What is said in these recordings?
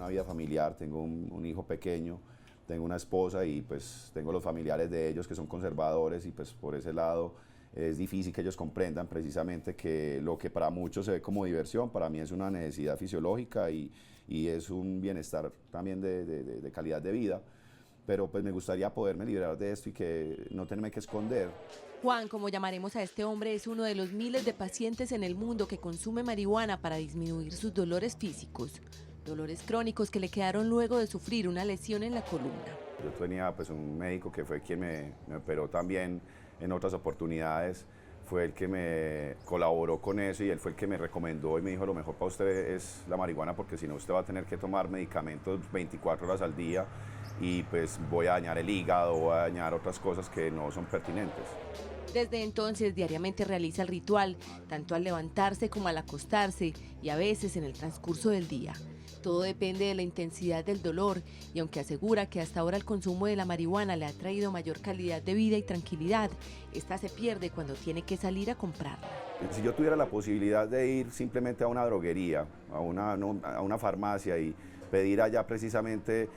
una vida familiar, tengo un hijo pequeño, tengo una esposa y pues tengo los familiares de ellos que son conservadores y pues por ese lado es difícil que ellos comprendan precisamente que lo que para muchos se ve como diversión, para mí es una necesidad fisiológica y es un bienestar también de calidad de vida. Pero pues me gustaría poderme liberar de esto y que no tenerme que esconder. Juan, como llamaremos a este hombre, es uno de los miles de pacientes en el mundo que consume marihuana para disminuir sus dolores físicos, dolores crónicos que le quedaron luego de sufrir una lesión en la columna. Yo tenía pues un médico que fue quien me operó también en otras oportunidades, fue el que me colaboró con eso y él fue el que me recomendó y me dijo lo mejor para usted es la marihuana porque si no usted va a tener que tomar medicamentos 24 horas al día y pues voy a dañar el hígado, voy a dañar otras cosas que no son pertinentes. Desde entonces diariamente realiza el ritual, tanto al levantarse como al acostarse y a veces en el transcurso del día. Todo depende de la intensidad del dolor y aunque asegura que hasta ahora el consumo de la marihuana le ha traído mayor calidad de vida y tranquilidad, esta se pierde cuando tiene que salir a comprarla. Si yo tuviera la posibilidad de ir simplemente a una droguería, a una farmacia y pedir allá precisamente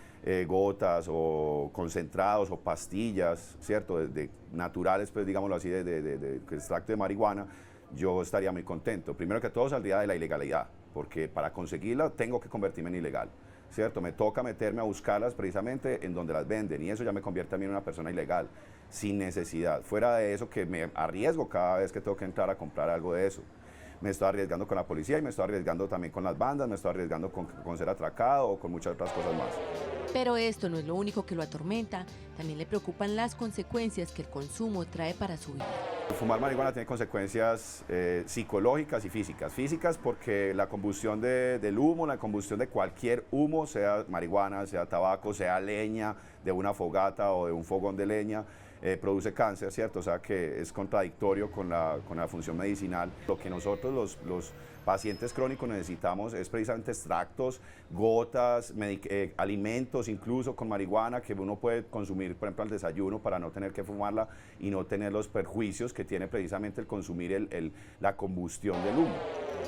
gotas o concentrados o pastillas, ¿cierto? Naturales, pues digámoslo así, de extracto de marihuana, yo estaría muy contento. Primero que todo saldría de la ilegalidad, porque para conseguirla tengo que convertirme en ilegal, ¿cierto? Me toca meterme a buscarlas precisamente en donde las venden y eso ya me convierte a mí en una persona ilegal, sin necesidad. Fuera de eso que me arriesgo cada vez que tengo que entrar a comprar algo de eso. Me estoy arriesgando con la policía y me estoy arriesgando también con las bandas, me estoy arriesgando con ser atracado o con muchas otras cosas más. Pero esto no es lo único que lo atormenta, también le preocupan las consecuencias que el consumo trae para su vida. Fumar marihuana tiene consecuencias psicológicas y físicas. Físicas porque la combustión del humo, la combustión de cualquier humo, sea marihuana, sea tabaco, sea leña de una fogata o de un fogón de leña, produce cáncer, ¿cierto? O sea que es contradictorio con la función medicinal. Lo que nosotros los pacientes crónicos necesitamos es precisamente extractos, gotas, alimentos incluso con marihuana que uno puede consumir, por ejemplo, al desayuno para no tener que fumarla y no tener los perjuicios que tiene precisamente el consumir la combustión del humo.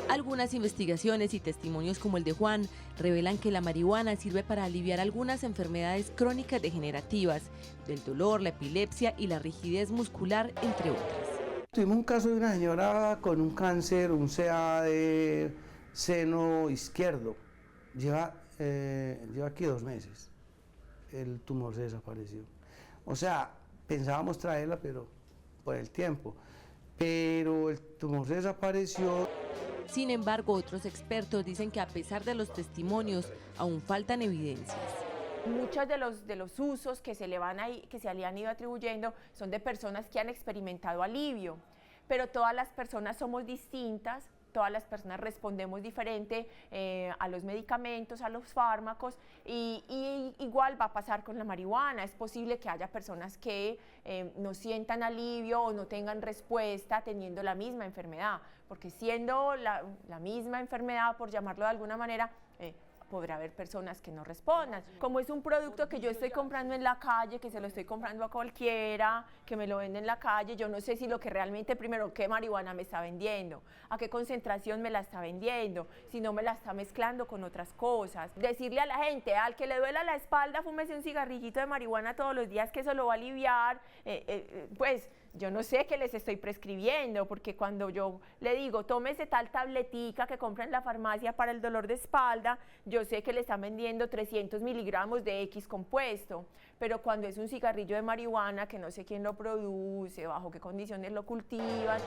Algunas investigaciones y testimonios como el de Juan revelan que la marihuana sirve para aliviar algunas enfermedades crónicas degenerativas, del dolor, la epilepsia y la rigidez muscular, entre otras. Tuvimos un caso de una señora con un cáncer, un CA de seno izquierdo. Lleva aquí 2 meses. El tumor se desapareció. O sea, pensábamos traerla, pero por el tiempo. Pero el tumor se desapareció. Sin embargo, otros expertos dicen que a pesar de los testimonios, aún faltan evidencias. Muchos de los usos que se le han ido atribuyendo son de personas que han experimentado alivio, pero todas las personas somos distintas, todas las personas respondemos diferente a los medicamentos, a los fármacos y igual va a pasar con la marihuana. Es posible que haya personas que no sientan alivio o no tengan respuesta teniendo la misma enfermedad, porque siendo la misma enfermedad, por llamarlo de alguna manera, podrá haber personas que no respondan. Como es un producto que yo estoy comprando en la calle, que se lo estoy comprando a cualquiera, que me lo vende en la calle, yo no sé si lo que realmente, primero, qué marihuana me está vendiendo, a qué concentración me la está vendiendo, si no me la está mezclando con otras cosas. Decirle a la gente, al que le duela la espalda, fúmese un cigarrillito de marihuana todos los días, que eso lo va a aliviar, pues yo no sé qué les estoy prescribiendo, porque cuando yo le digo, tómese tal tabletica que compra en la farmacia para el dolor de espalda, yo sé que le están vendiendo 300 miligramos de X compuesto, pero cuando es un cigarrillo de marihuana, que no sé quién lo produce, bajo qué condiciones lo cultivan.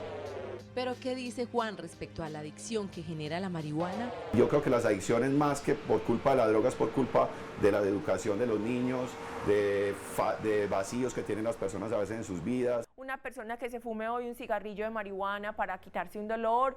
¿Pero qué dice Juan respecto a la adicción que genera la marihuana? Yo creo que las adicciones, más que por culpa de la droga, es por culpa de la educación de los niños, de vacíos que tienen las personas a veces en sus vidas. Una persona que se fume hoy un cigarrillo de marihuana para quitarse un dolor,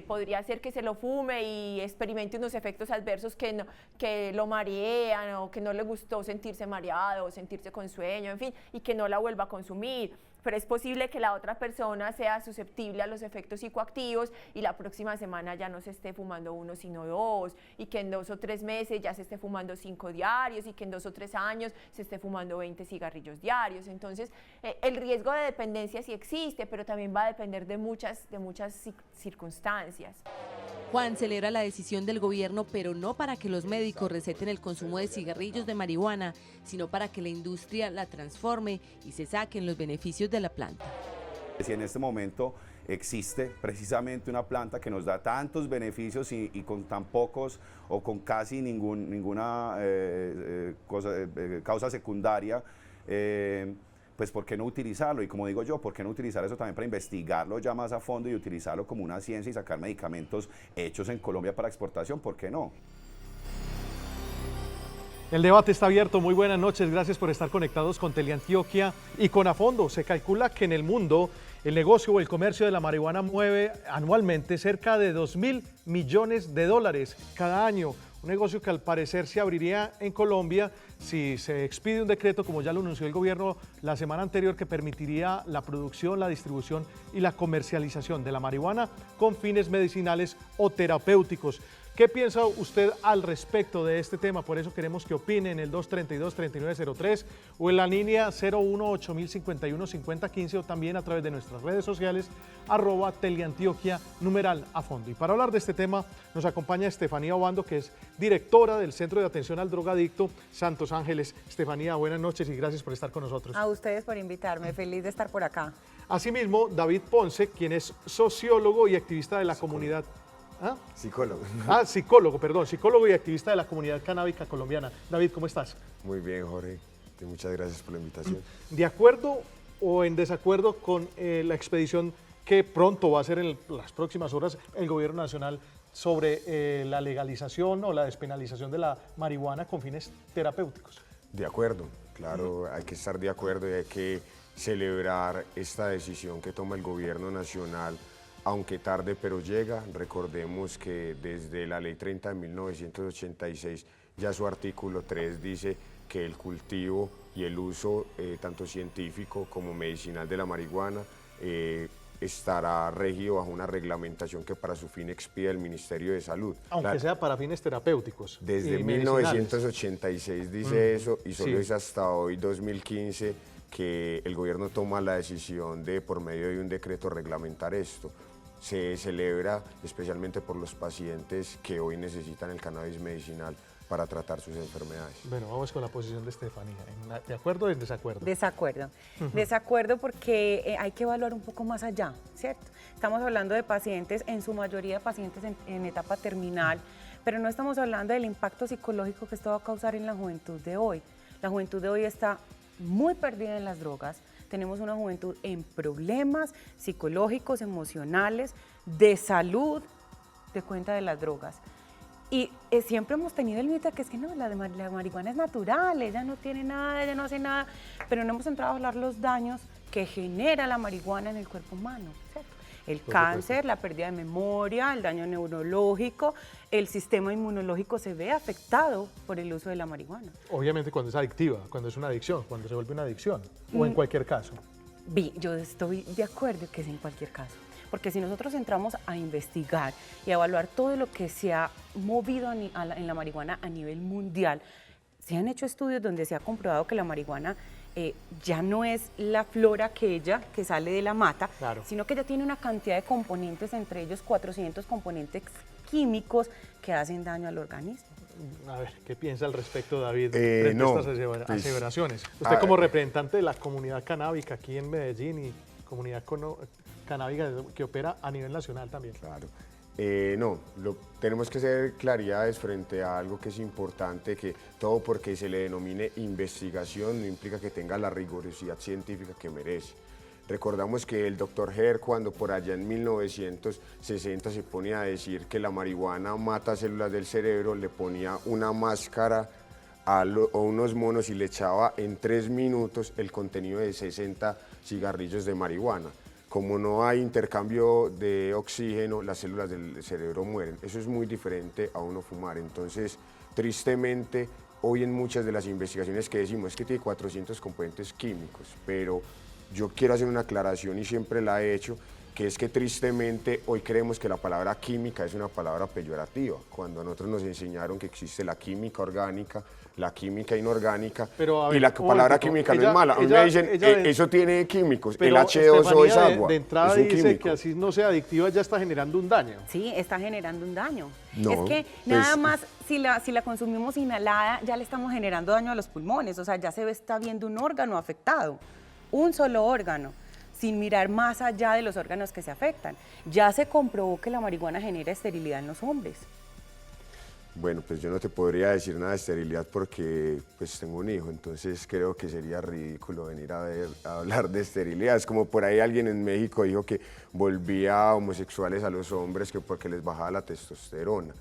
podría ser que se lo fume y experimente unos efectos adversos que lo marean o que no le gustó sentirse mareado o sentirse con sueño, en fin, y que no la vuelva a consumir. Pero es posible que la otra persona sea susceptible a los efectos psicoactivos y la próxima semana ya no se esté fumando 1 sino 2, y que en 2 o 3 meses ya se esté fumando 5 diarios y que en 2 o 3 años se esté fumando 20 cigarrillos diarios. Entonces el riesgo de dependencia sí existe, pero también va a depender de muchas circunstancias. Juan celebra la decisión del gobierno, pero no para que los médicos receten el consumo de cigarrillos de marihuana, sino para que la industria la transforme y se saquen los beneficios de la planta. Si en este momento existe precisamente una planta que nos da tantos beneficios y con tan pocos o con casi ninguna causa secundaria, pues ¿por qué no utilizarlo? Y como digo yo, ¿por qué no utilizar eso también para investigarlo ya más a fondo y utilizarlo como una ciencia y sacar medicamentos hechos en Colombia para exportación? ¿Por qué no? El debate está abierto. Muy buenas noches. Gracias por estar conectados con Teleantioquia y con A Fondo. Se calcula que en el mundo el negocio o el comercio de la marihuana mueve anualmente cerca de 2.000 millones de dólares cada año. Un negocio que al parecer se abriría en Colombia si se expide un decreto, como ya lo anunció el gobierno la semana anterior, que permitiría la producción, la distribución y la comercialización de la marihuana con fines medicinales o terapéuticos. ¿Qué piensa usted al respecto de este tema? Por eso queremos que opine en el 232-3903 o en la línea 018-051-5015 o también a través de nuestras redes sociales @Teleantioquia #A Fondo. Y para hablar de este tema nos acompaña Estefanía Obando, que es directora del Centro de Atención al Drogadicto Santos Ángeles. Estefanía, buenas noches y gracias por estar con nosotros. A ustedes por invitarme, feliz de estar por acá. Asimismo, David Ponce, quien es sociólogo y activista de la comunidad. ¿Ah? Psicólogo. Psicólogo y activista de la comunidad canábica colombiana. David, ¿cómo estás? Muy bien, Jorge. Muchas gracias por la invitación. ¿De acuerdo o en desacuerdo con la expedición que pronto va a hacer en las próximas horas el gobierno nacional sobre la legalización o la despenalización de la marihuana con fines terapéuticos? De acuerdo, claro, hay que estar de acuerdo y hay que celebrar esta decisión que toma el gobierno nacional, aunque tarde pero llega. Recordemos que desde la Ley 30 de 1986, ya su artículo 3 dice que el cultivo y el uso tanto científico como medicinal de la marihuana estará regido bajo una reglamentación que para su fin expide el Ministerio de Salud. Aunque sea para fines terapéuticos. Desde 1986 dice eso y solo es hasta hoy, 2015, que el gobierno toma la decisión de, por medio de un decreto, reglamentar esto. Se celebra especialmente por los pacientes que hoy necesitan el cannabis medicinal para tratar sus enfermedades. Bueno, vamos con la posición de Estefanía. ¿De acuerdo o en desacuerdo? Desacuerdo. Desacuerdo porque hay que evaluar un poco más allá, ¿cierto? Estamos hablando de pacientes, en su mayoría pacientes en etapa terminal, pero no estamos hablando del impacto psicológico que esto va a causar en la juventud de hoy. La juventud de hoy está muy perdida en las drogas. Tenemos una juventud en problemas psicológicos, emocionales, de salud, de cuenta de las drogas. Y siempre hemos tenido el mito de que es que no, la marihuana es natural, ella no tiene nada, ella no hace nada, pero no hemos entrado a hablar los daños que genera la marihuana en el cuerpo humano, ¿cierto? El cáncer, la pérdida de memoria, el daño neurológico, el sistema inmunológico se ve afectado por el uso de la marihuana. Obviamente cuando es adictiva, cuando es una adicción, cuando se vuelve una adicción, o en cualquier caso. Yo estoy de acuerdo que es en cualquier caso, porque si nosotros entramos a investigar y a evaluar todo lo que se ha movido en la marihuana a nivel mundial, se han hecho estudios donde se ha comprobado que la marihuana ya no es la flor aquella que sale de la mata, claro, sino que ya tiene una cantidad de componentes, entre ellos 400 componentes químicos que hacen daño al organismo. A ver, ¿qué piensa al respecto, David, frente a estas aseveraciones? Usted como representante de la comunidad canábica aquí en Medellín y comunidad canábica que opera a nivel nacional también. Claro. Tenemos que hacer claridades frente a algo que es importante, que todo porque se le denomine investigación no implica que tenga la rigurosidad científica que merece. Recordamos que el doctor Herr, cuando por allá en 1960 se ponía a decir que la marihuana mata células del cerebro, le ponía una máscara o unos monos y le echaba en 3 minutos el contenido de 60 cigarrillos de marihuana. Como no hay intercambio de oxígeno, las células del cerebro mueren. Eso es muy diferente a uno fumar. Entonces, tristemente, hoy en muchas de las investigaciones que decimos es que tiene 400 componentes químicos, pero yo quiero hacer una aclaración y siempre la he hecho, que es que tristemente hoy creemos que la palabra química es una palabra peyorativa, cuando a nosotros nos enseñaron que existe la química orgánica, la química inorgánica, Pero, a ver, y la un palabra momentico. química no Ella- es mala. A mí ella- me dicen, ella de- eso tiene químicos, el Pero H2O es Estefanía, agua, de entrada es un dice químico. que así no sea adictiva ya está generando un daño. Sí, está generando un daño. No, es que pues- nada más, si la consumimos inhalada, ya le estamos generando daño a los pulmones, o sea, ya está viendo un órgano afectado, un solo órgano, sin mirar más allá de los órganos que se afectan. Ya se comprobó que la marihuana genera esterilidad en los hombres. Bueno, pues yo no te podría decir nada de esterilidad porque pues tengo un hijo, entonces creo que sería ridículo venir a hablar de esterilidad. Es como por ahí alguien en México dijo que volvía homosexuales a los hombres que porque les bajaba la testosterona.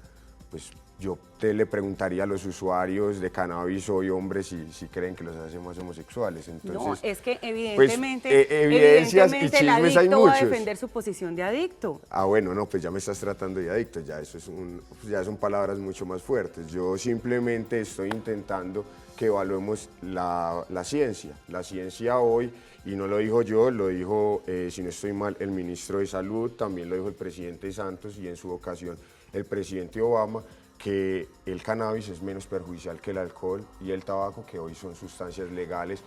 Pues yo le preguntaría a los usuarios de cannabis hoy, hombres, si creen que los hacemos homosexuales. Entonces, No, es que pues, evidentemente, evidencias y evidentemente el chismes hay adicto va a muchos. defender su posición de adicto. Ah, bueno, no, pues ya me estás tratando de adicto, ya eso es ya son palabras mucho más fuertes. Yo simplemente estoy intentando que evaluemos la ciencia. La ciencia hoy, y no lo dijo yo, lo dijo, si no estoy mal, el ministro de Salud, también lo dijo el presidente Santos y en su ocasión el presidente Obama, que el cannabis es menos perjudicial que el alcohol y el tabaco, que hoy son sustancias legales,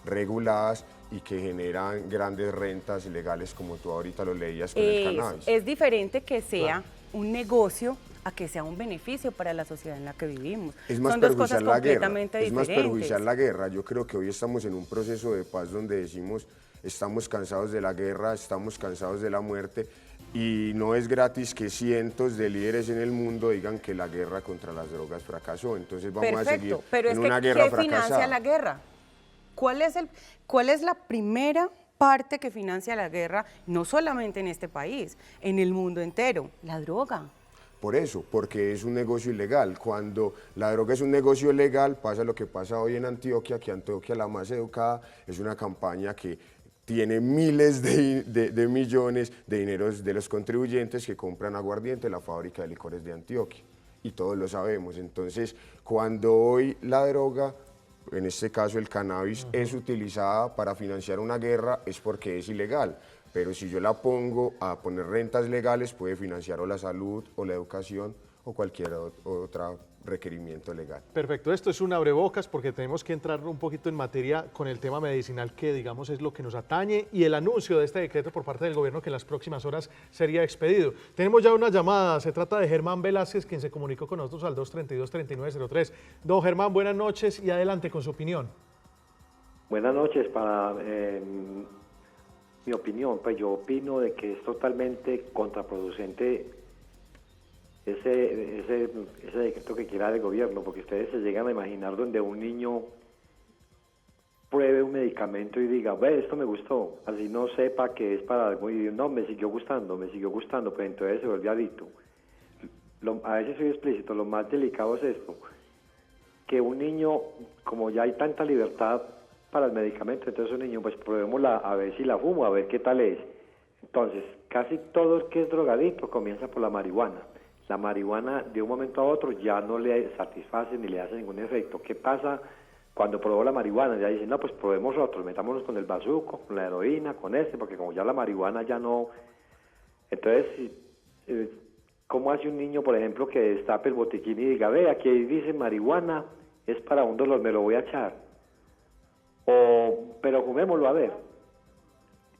reguladas y que generan grandes rentas legales, como tú ahorita lo leías con el cannabis. Es diferente que sea un negocio a que sea un beneficio para la sociedad en la que vivimos. Es más Son dos cosas perjudicial la guerra. completamente Es más diferentes. perjudicial la guerra. Yo creo que hoy estamos en un proceso de paz donde decimos estamos cansados de la guerra, estamos cansados de la muerte y no es gratis que cientos de líderes en el mundo digan que la guerra contra las drogas fracasó. Entonces vamos a seguir Perfecto, pero en es que una guerra ¿qué fracasada. financia la guerra? ¿Cuál es la primera parte que financia la guerra, no solamente en este país, en el mundo entero? La droga. Por eso, porque es un negocio ilegal. Cuando la droga es un negocio legal, pasa lo que pasa hoy en Antioquia, que Antioquia la más educada es una campaña que tiene miles de millones de dineros de los contribuyentes que compran aguardiente en la fábrica de licores de Antioquia. Y todos lo sabemos. Entonces, cuando hoy la droga, en este caso el cannabis, es utilizada para financiar una guerra, es porque es ilegal. Pero si yo la pongo a poner rentas legales, puede financiar o la salud, o la educación, o cualquier otro requerimiento legal. Perfecto, esto es un abrebocas porque tenemos que entrar un poquito en materia con el tema medicinal que digamos es lo que nos atañe y el anuncio de este decreto por parte del gobierno que en las próximas horas sería expedido. Tenemos ya una llamada, se trata de Germán Velázquez, quien se comunicó con nosotros al 232-3903. Don Germán, buenas noches y adelante con su opinión. Buenas noches. Para mi opinión, pues yo opino de que es totalmente contraproducente ese decreto que quiera el gobierno, porque ustedes se llegan a imaginar donde un niño pruebe un medicamento y diga, ve, esto me gustó, así no sepa que es para algo y no, me siguió gustando, pues entonces se vuelve adicto. A veces soy explícito, lo más delicado es esto, que un niño, como ya hay tanta libertad para el medicamento, entonces un niño, pues probémosla a ver si la fumo, a ver qué tal es. Entonces, casi todo el que es drogadicto comienza por la marihuana. La marihuana de un momento a otro ya no le satisface ni le hace ningún efecto. ¿Qué pasa cuando probó la marihuana? Ya dicen, no, pues probemos otros, metámonos con el bazuco, con la heroína, con porque como ya la marihuana ya no... Entonces, ¿cómo hace un niño, por ejemplo, que destape el botiquín y diga, ve, aquí dice marihuana, es para un dolor, me lo voy a echar? Pero fumémoslo a ver.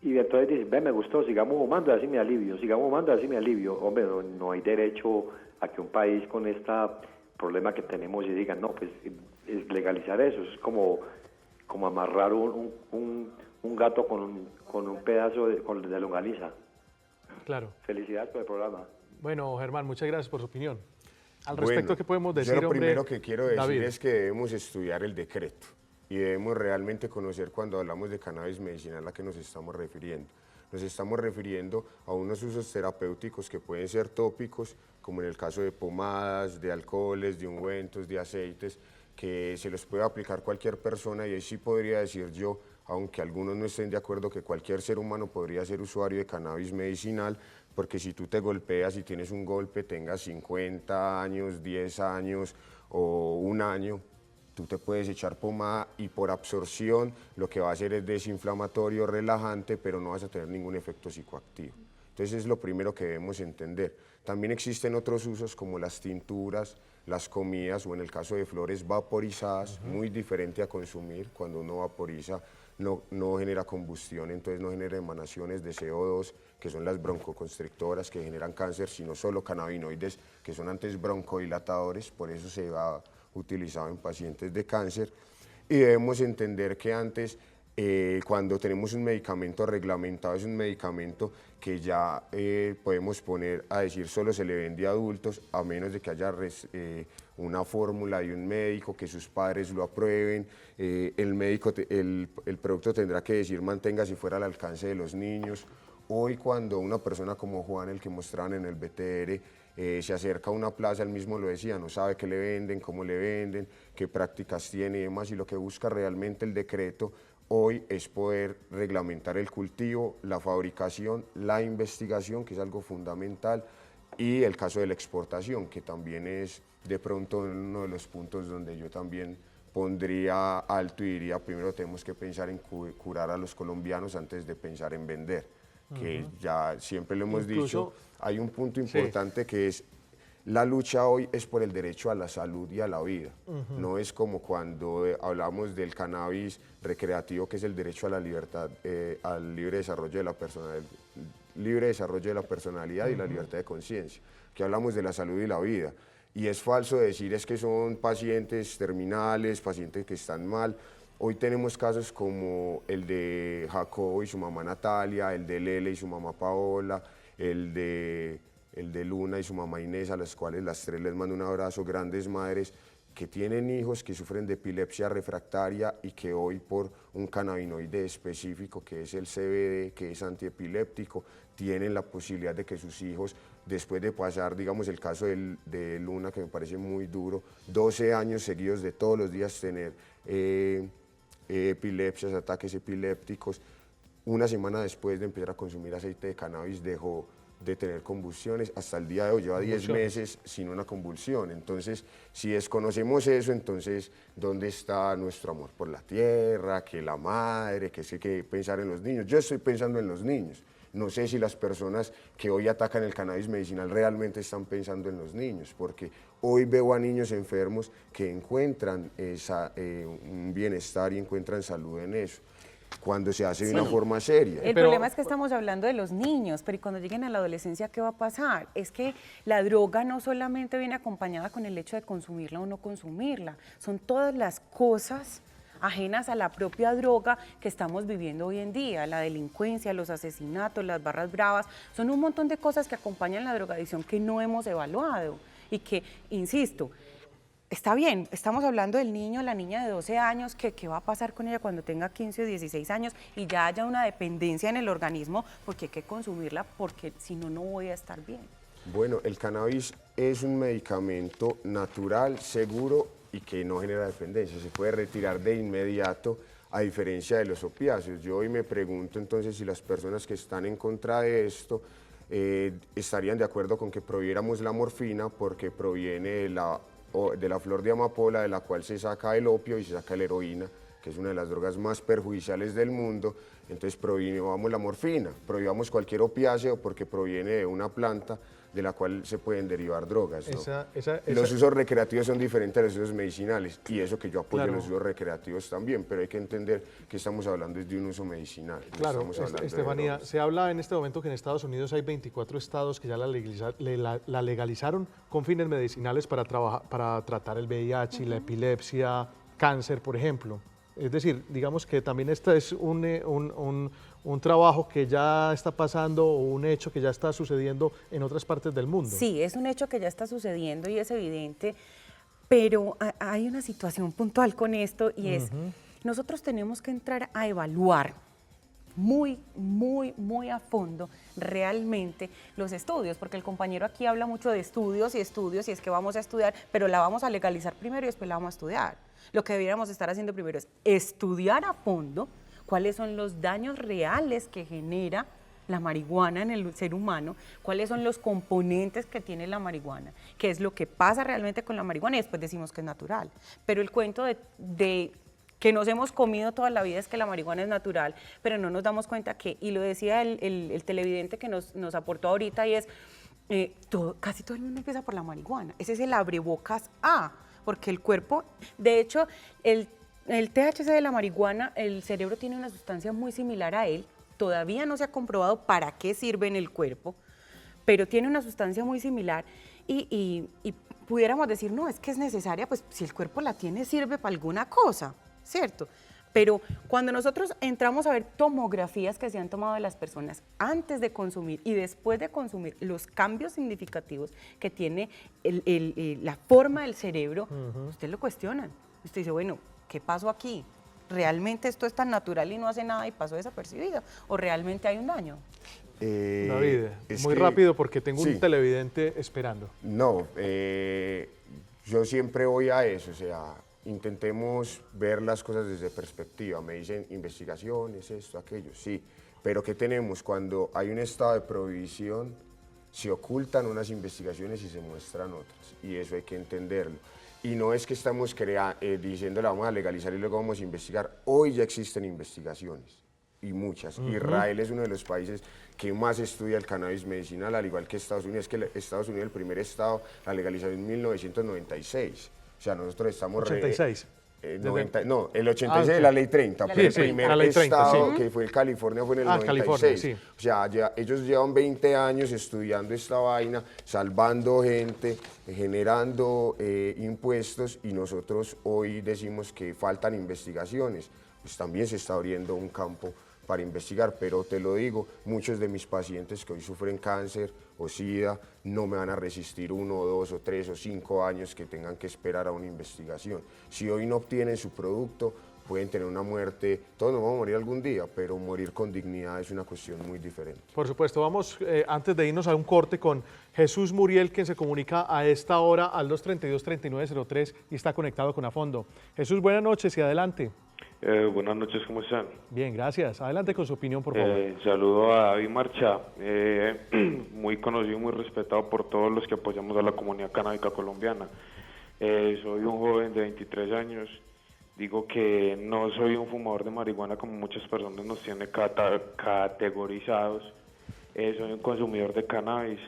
Y entonces dicen, ve, me gustó, sigamos fumando, así me alivio, Hombre, no hay derecho a que un país con este problema que tenemos y digan, no, pues es legalizar eso. Es como amarrar un gato con un pedazo de longaniza. Claro. Felicidades por el programa. Bueno, Germán, muchas gracias por su opinión. Al Bueno, respecto, ¿qué podemos decir, yo lo hombre? primero que quiero decir David? es que debemos estudiar el decreto y debemos realmente conocer cuando hablamos de cannabis medicinal a qué nos estamos refiriendo. Nos estamos refiriendo a unos usos terapéuticos que pueden ser tópicos, como en el caso de pomadas, de alcoholes, de ungüentos, de aceites, que se los puede aplicar cualquier persona y ahí sí podría decir yo, aunque algunos no estén de acuerdo, que cualquier ser humano podría ser usuario de cannabis medicinal, porque si tú te golpeas y tienes un golpe, tengas 50 años, 10 años o un año, tú te puedes echar pomada y por absorción lo que va a hacer es desinflamatorio, relajante, pero no vas a tener ningún efecto psicoactivo. Entonces es lo primero que debemos entender. También existen otros usos como las tinturas, las comidas o en el caso de flores vaporizadas, muy diferente a consumir. Cuando uno vaporiza no genera combustión, entonces no genera emanaciones de CO2, que son las broncoconstrictoras que generan cáncer, sino solo cannabinoides, que son antes broncodilatadores, por eso se ha utilizado en pacientes de cáncer. Y debemos entender que antes, cuando tenemos un medicamento reglamentado, es un medicamento que ya podemos poner a decir solo se le vende a adultos, a menos de que haya una fórmula de un médico, que sus padres lo aprueben. El producto tendrá que decir manténgase fuera al alcance de los niños. Hoy cuando una persona como Juan, el que mostraban en el BTR, se acerca a una plaza, él mismo lo decía, no sabe qué le venden, cómo le venden, qué prácticas tiene y demás, y lo que busca realmente el decreto hoy es poder reglamentar el cultivo, la fabricación, la investigación, que es algo fundamental, y el caso de la exportación, que también es de pronto uno de los puntos donde yo también pondría alto y diría, primero tenemos que pensar en curar a los colombianos antes de pensar en vender, que ya siempre lo hemos dicho, hay un punto importante que es, la lucha hoy es por el derecho a la salud y a la vida. No es como cuando hablamos del cannabis recreativo, que es el derecho a la libertad, al libre desarrollo de la personalidad y la libertad de conciencia, que hablamos de la salud y la vida. Y es falso decir es que son pacientes terminales, pacientes que están mal. Hoy tenemos casos como el de Jacobo y su mamá Natalia, el de Lele y su mamá Paola, el de Luna y su mamá Inés, a las cuales las tres les mando un abrazo, grandes madres que tienen hijos que sufren de epilepsia refractaria y que hoy por un cannabinoide específico que es el CBD, que es antiepiléptico, tienen la posibilidad de que sus hijos, después de pasar, digamos el caso de Luna, que me parece muy duro, 12 años seguidos de todos los días tener epilepsias, ataques epilépticos, una semana después de empezar a consumir aceite de cannabis dejó de tener convulsiones, hasta el día de hoy lleva 10 meses sin una convulsión. Entonces, si desconocemos eso, entonces, ¿dónde está nuestro amor por la tierra, que la madre, que hay que pensar en los niños? Yo estoy pensando en los niños. No sé si las personas que hoy atacan el cannabis medicinal realmente están pensando en los niños, porque hoy veo a niños enfermos que encuentran un bienestar y encuentran salud en eso, cuando se hace de una forma seria. El problema es que estamos hablando de los niños, pero ¿y cuando lleguen a la adolescencia qué va a pasar? Es que la droga no solamente viene acompañada con el hecho de consumirla o no consumirla, son todas las cosas ajenas a la propia droga que estamos viviendo hoy en día, la delincuencia, los asesinatos, las barras bravas, son un montón de cosas que acompañan la drogadicción que no hemos evaluado y que, insisto, está bien, estamos hablando del niño, la niña de 12 años, ¿qué va a pasar con ella cuando tenga 15 o 16 años y ya haya una dependencia en el organismo? Porque hay que consumirla, porque si no, no voy a estar bien. Bueno, el cannabis es un medicamento natural, seguro y que no genera dependencia. Se puede retirar de inmediato, a diferencia de los opiáceos. Yo hoy me pregunto entonces si las personas que están en contra de esto estarían de acuerdo con que prohibiéramos la morfina porque proviene de la flor de amapola, de la cual se saca el opio y se saca la heroína, que es una de las drogas más perjudiciales del mundo. Entonces prohibamos la morfina, prohibamos cualquier opiáceo porque proviene de una planta de la cual se pueden derivar drogas, ¿no? Los usos recreativos son diferentes a los usos medicinales y eso que yo apoyo los usos recreativos también, pero hay que entender que estamos hablando de un uso medicinal. Claro, Estefanía, se habla en este momento que en Estados Unidos hay 24 estados que ya la legalizaron con fines medicinales para tratar el VIH, la epilepsia, cáncer, por ejemplo. Es decir, digamos que también este es un trabajo que ya está pasando o un hecho que ya está sucediendo en otras partes del mundo. Sí, es un hecho que ya está sucediendo y es evidente, pero hay una situación puntual con esto y es, nosotros tenemos que entrar a evaluar muy a fondo realmente los estudios, porque el compañero aquí habla mucho de estudios y es que vamos a estudiar, pero la vamos a legalizar primero y después la vamos a estudiar. Lo que deberíamos estar haciendo primero es estudiar a fondo cuáles son los daños reales que genera la marihuana en el ser humano, cuáles son los componentes que tiene la marihuana, qué es lo que pasa realmente con la marihuana y después decimos que es natural. Pero el cuento de que nos hemos comido toda la vida es que la marihuana es natural, pero no nos damos cuenta que, y lo decía el televidente que nos aportó ahorita, y es, casi todo el mundo empieza por la marihuana. Ese es el abrebocas A, porque el cuerpo, de hecho, el THC de la marihuana, el cerebro tiene una sustancia muy similar a él, todavía no se ha comprobado para qué sirve en el cuerpo, pero tiene una sustancia muy similar y pudiéramos decir, no, es que es necesaria, pues si el cuerpo la tiene, sirve para alguna cosa, ¿cierto? Pero cuando nosotros entramos a ver tomografías que se han tomado de las personas antes de consumir y después de consumir, los cambios significativos que tiene la forma del cerebro, usted lo cuestiona. Usted dice, bueno, ¿qué pasó aquí? ¿Realmente esto es tan natural y no hace nada y pasó desapercibido? ¿O realmente hay un daño? David, muy rápido porque tengo un televidente esperando. No, yo siempre voy a eso, o sea, intentemos ver las cosas desde perspectiva. Me dicen investigaciones, esto, aquello, sí, pero ¿qué tenemos? Cuando hay un estado de prohibición, se ocultan unas investigaciones y se muestran otras, y eso hay que entenderlo. Y no es que estamos diciéndole vamos a legalizar y luego vamos a investigar. Hoy ya existen investigaciones, y muchas. Israel es uno de los países que más estudia el cannabis medicinal, al igual que Estados Unidos. Es que Estados Unidos, el primer estado, la legalizó en 1996. O sea, nosotros estamos... 86. No, el 86 la ley 30, pero el primer ley 30, estado que fue el California fue en el 96. California, sí. O sea, ellos llevan 20 años estudiando esta vaina, salvando gente, generando impuestos, y nosotros hoy decimos que faltan investigaciones. Pues también se está abriendo un campo para investigar, pero te lo digo, muchos de mis pacientes que hoy sufren cáncer o SIDA no me van a resistir 1, 2, 3 o 5 años que tengan que esperar a una investigación. Si hoy no obtienen su producto, pueden tener una muerte, todos nos vamos a morir algún día, pero morir con dignidad es una cuestión muy diferente. Por supuesto, vamos antes de irnos a un corte con Jesús Muriel, quien se comunica a esta hora al 232-3903 y está conectado con Afondo. Jesús, buenas noches y adelante. Buenas noches, ¿cómo están? Bien, gracias. Adelante con su opinión, por favor. Saludo a David Marcha, muy conocido, muy respetado por todos los que apoyamos a la comunidad canábica colombiana. Soy un joven de 23 años. Digo que no soy un fumador de marihuana como muchas personas nos tienen categorizados. Soy un consumidor de cannabis.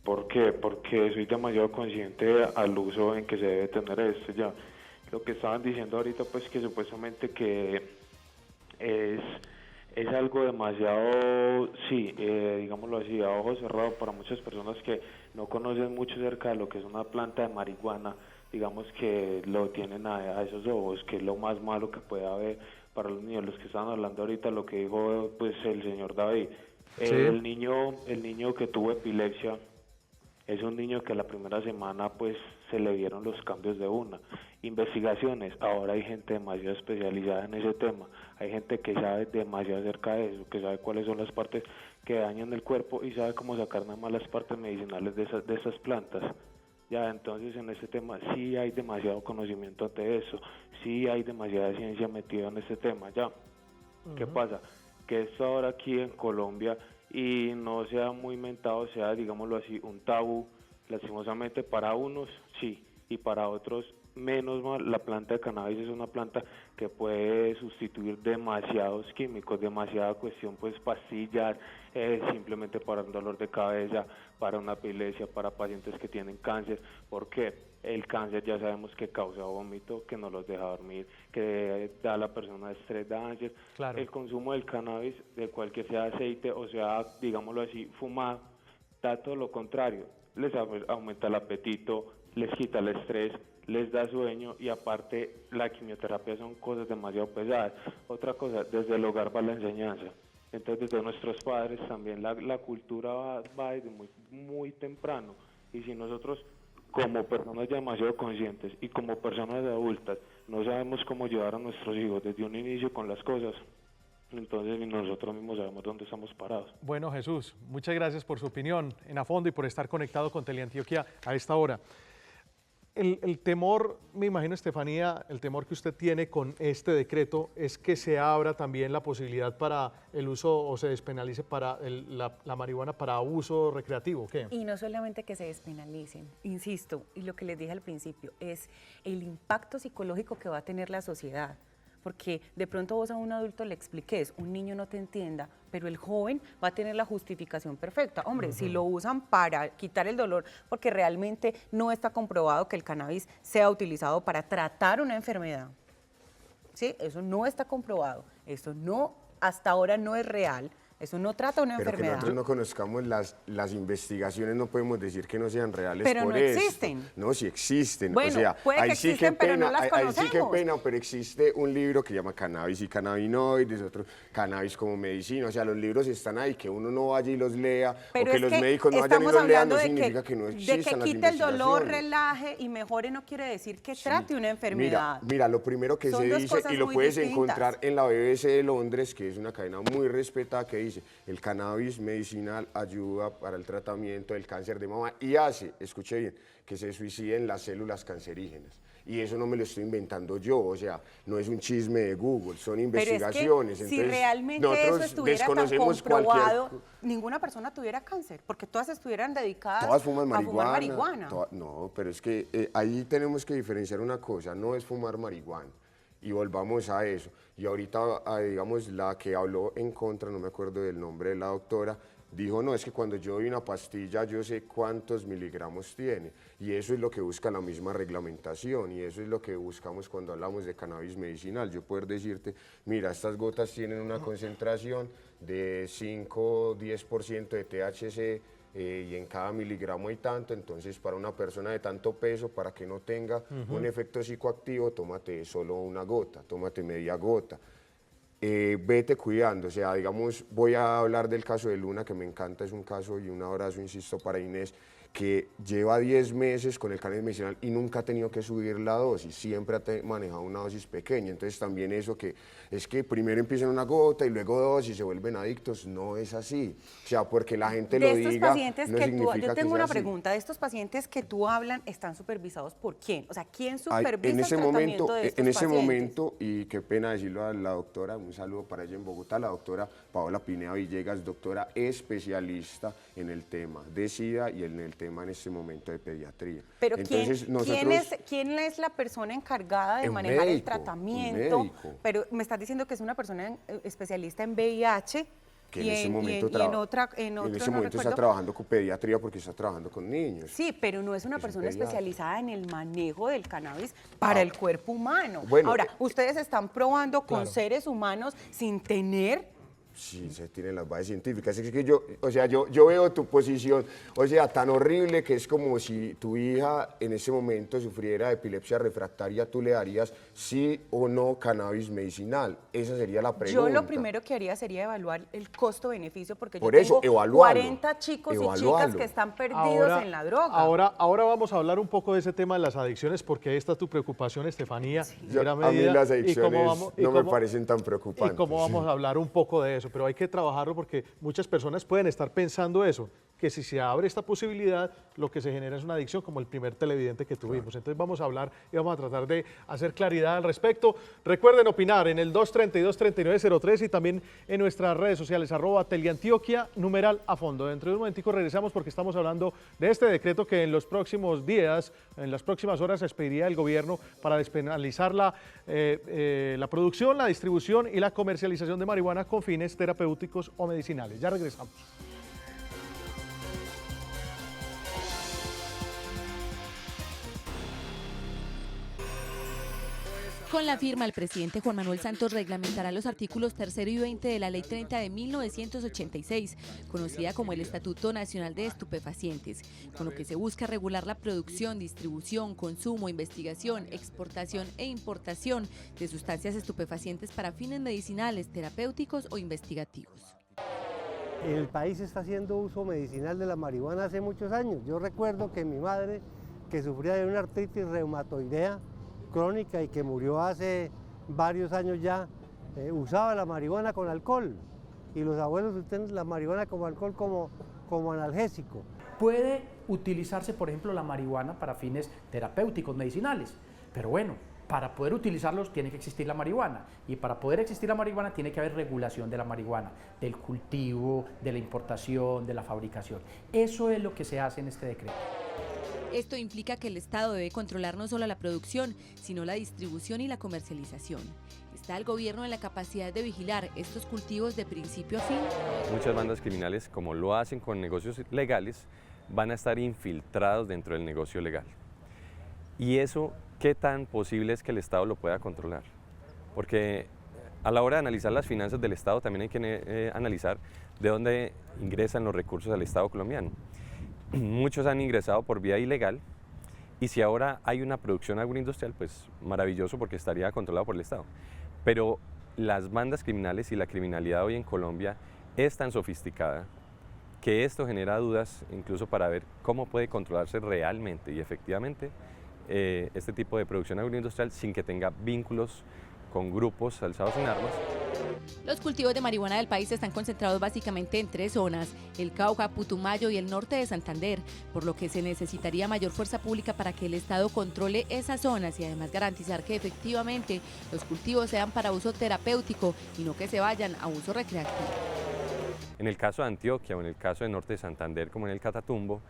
¿Por qué? Porque soy demasiado consciente al uso en que se debe tener esto ya. Lo que estaban diciendo ahorita, pues que supuestamente que es algo demasiado, digámoslo así, a ojo cerrado para muchas personas que no conocen mucho acerca de lo que es una planta de marihuana, digamos que lo tienen a esos ojos, que es lo más malo que puede haber para los niños. Los que estaban hablando ahorita, lo que dijo pues el señor David, Sí. El niño que tuvo epilepsia, es un niño que la primera semana pues se le vieron los cambios de una. Investigaciones, ahora hay gente demasiado especializada en ese tema, hay gente que sabe demasiado acerca de eso, que sabe cuáles son las partes que dañan el cuerpo y sabe cómo sacar nada más las partes medicinales de esas plantas. Ya, entonces en este tema sí hay demasiado conocimiento ante eso, sí hay demasiada ciencia metida en este tema, ya. ¿Qué pasa? Que esto ahora aquí en Colombia y no sea muy inventado, sea, digámoslo así, un tabú, lastimosamente para unos sí, y para otros menos mal. La planta de cannabis es una planta que puede sustituir demasiados químicos, demasiada cuestión, pues pastillas, simplemente para un dolor de cabeza, para una epilepsia, para pacientes que tienen cáncer, porque el cáncer ya sabemos que causa vómito, que no los deja dormir, que da a la persona estrés, da ansiedad. Claro. El consumo del cannabis, de cualquier sea aceite o sea, digámoslo así, fumado, da todo lo contrario, les aumenta el apetito, les quita el estrés, les da sueño y aparte la quimioterapia son cosas demasiado pesadas. Otra cosa, desde el hogar va la enseñanza. Entonces desde nuestros padres también la cultura va desde muy temprano. Y si nosotros como personas ya demasiado conscientes y como personas adultas no sabemos cómo llevar a nuestros hijos desde un inicio con las cosas, entonces ni nosotros mismos sabemos dónde estamos parados. Bueno, Jesús, muchas gracias por su opinión en Afondo y por estar conectado con Teleantioquia a esta hora. El temor, me imagino, Estefanía, el temor que usted tiene con este decreto es que se abra también la posibilidad para el uso o se despenalice para la marihuana para uso recreativo, ¿qué? Y no solamente que se despenalicen, insisto, y lo que les dije al principio, es el impacto psicológico que va a tener la sociedad. Porque de pronto vos a un adulto le expliques, un niño no te entienda, pero el joven va a tener la justificación perfecta. Hombre, si lo usan para quitar el dolor, porque realmente no está comprobado que el cannabis sea utilizado para tratar una enfermedad. ¿Sí? Eso no está comprobado, eso no, hasta ahora no es real. Eso no trata una enfermedad. Pero que nosotros no conozcamos las investigaciones, no podemos decir que no sean reales pero por no esto. existen. No, sí existen. Bueno, o sea, puede que ahí sí existen, pero no las ahí sí que conocemos. pena, pero existe un libro que se llama Cannabis y Cannabinoides, otro Cannabis como medicina. O sea, los libros están ahí, que uno no vaya y los lea, pero o que es los que médicos no vayan y los lean, no significa que no existan de que las quite el dolor, investigaciones. relaje y mejore no quiere decir que trate una enfermedad. Mira, lo primero que Son se dos dice, cosas y lo muy puedes distintas. encontrar en la BBC de Londres, que es una cadena muy respetada, que dice, el cannabis medicinal ayuda para el tratamiento del cáncer de mama y hace, escuche bien, que se suiciden las células cancerígenas. Y eso no me lo estoy inventando yo, o sea, no es un chisme de Google, son investigaciones. Pero es que si Entonces, realmente eso nosotros estuviera tan desconocemos comprobado, ninguna persona tuviera cáncer, porque todas estuvieran dedicadas todas fuman a fumar marihuana. marihuana. No, pero es que ahí tenemos que diferenciar una cosa, no es fumar marihuana. Y volvamos a eso. Y ahorita, digamos, la que habló en contra, no me acuerdo del nombre de la doctora, dijo, no, es que cuando yo doy una pastilla yo sé cuántos miligramos tiene. Y eso es lo que busca la misma reglamentación y eso es lo que buscamos cuando hablamos de cannabis medicinal. Yo poder decirte, mira, estas gotas tienen una concentración de 5-10% de THC, y en cada miligramo hay tanto, entonces para una persona de tanto peso, para que no tenga un efecto psicoactivo, tómate solo una gota, tómate media gota. Vete cuidando, o sea, digamos, voy a hablar del caso de Luna, que me encanta, es un caso y un abrazo, insisto, para Inés, que lleva 10 meses con el cannabis medicinal y nunca ha tenido que subir la dosis, siempre ha manejado una dosis pequeña, entonces también eso que es que primero empiezan una gota y luego dos y se vuelven adictos, no es así, o sea, porque la gente lo diga, Pacientes no que significa yo tengo que una sea así. pregunta, de estos pacientes que tú hablan, ¿están supervisados por quién? O sea, ¿quién supervisa En ese el tratamiento momento, de estos en ese pacientes? momento, y qué pena decirlo a la doctora, un saludo para ella en Bogotá, la doctora Paola Pineda Villegas, doctora especialista en el tema de SIDA y en el tema en este momento de pediatría. Pero entonces, ¿quién es la persona encargada de Un manejar el médico, tratamiento? un médico. Pero me estás diciendo que es una persona especialista en VIH que y en ese momento, en ese momento está trabajando con pediatría porque está trabajando con niños. Sí, pero no es una Es un persona pediatra. especializada en el manejo del cannabis para el cuerpo humano. Bueno, Ahora, ustedes están probando con claro. seres humanos sin tener... Sí, se tienen las bases científicas. Es que yo, o sea, yo veo tu posición, o sea, tan horrible que es como si tu hija en ese momento sufriera de epilepsia refractaria, tú le darías sí o no cannabis medicinal. Esa sería la pregunta. Yo lo primero que haría sería evaluar el costo-beneficio porque Por yo eso, tengo evaluarlo, 40 chicos y evaluarlo. chicas que están perdidos en la droga. Ahora vamos a hablar un poco de ese tema de las adicciones, porque esta es tu preocupación, Estefanía. en gran A mí medida, las y adicciones cómo no me parecen tan Y preocupantes. cómo vamos a hablar un poco de eso, pero hay que trabajarlo porque muchas personas pueden estar pensando eso, que si se abre esta posibilidad, lo que se genera es una adicción, como el primer televidente que tuvimos. Entonces vamos a hablar y vamos a tratar de hacer claridad al respecto. Recuerden opinar en el 232-3903 y también en nuestras redes sociales, @Teleantioquia, #afondo. Dentro de un momentico regresamos porque estamos hablando de este decreto que en los próximos días, en las próximas horas, expediría el gobierno para despenalizar la producción, la distribución y la comercialización de marihuana con fines terapéuticos o medicinales. Ya regresamos. Con la firma, el presidente Juan Manuel Santos reglamentará los artículos 3 y 20 de la Ley 30 de 1986, conocida como el Estatuto Nacional de Estupefacientes, con lo que se busca regular la producción, distribución, consumo, investigación, exportación e importación de sustancias estupefacientes para fines medicinales, terapéuticos o investigativos. El país está haciendo uso medicinal de la marihuana hace muchos años. Yo recuerdo que mi madre, que sufría de una artritis reumatoidea crónica y que murió hace varios años ya, usaba la marihuana con alcohol y los abuelos utilizan la marihuana como alcohol como analgésico. Puede utilizarse, por ejemplo, la marihuana para fines terapéuticos, medicinales. Pero bueno, para poder utilizarlos tiene que existir la marihuana, y para poder existir la marihuana tiene que haber regulación de la marihuana, del cultivo, de la importación, de la fabricación. Eso es lo que se hace en este decreto. Esto implica que el Estado debe controlar no solo la producción, sino la distribución y la comercialización. ¿Está el gobierno en la capacidad de vigilar estos cultivos de principio a fin? Muchas bandas criminales, como lo hacen con negocios legales, van a estar infiltrados dentro del negocio legal. Y eso, ¿qué tan posible es que el Estado lo pueda controlar? Porque a la hora de analizar las finanzas del Estado también hay que analizar de dónde ingresan los recursos al Estado colombiano. Muchos han ingresado por vía ilegal, y si ahora hay una producción agroindustrial, pues maravilloso, porque estaría controlado por el Estado. Pero las bandas criminales y la criminalidad hoy en Colombia es tan sofisticada que esto genera dudas incluso para ver cómo puede controlarse realmente y efectivamente este tipo de producción agroindustrial sin que tenga vínculos con grupos alzados en armas. Los cultivos de marihuana del país están concentrados básicamente en 3 zonas, el Cauca, Putumayo y el norte de Santander, por lo que se necesitaría mayor fuerza pública para que el Estado controle esas zonas y además garantizar que efectivamente los cultivos sean para uso terapéutico y no que se vayan a uso recreativo. En el caso de Antioquia o en el caso del norte de Santander, como en el Catatumbo,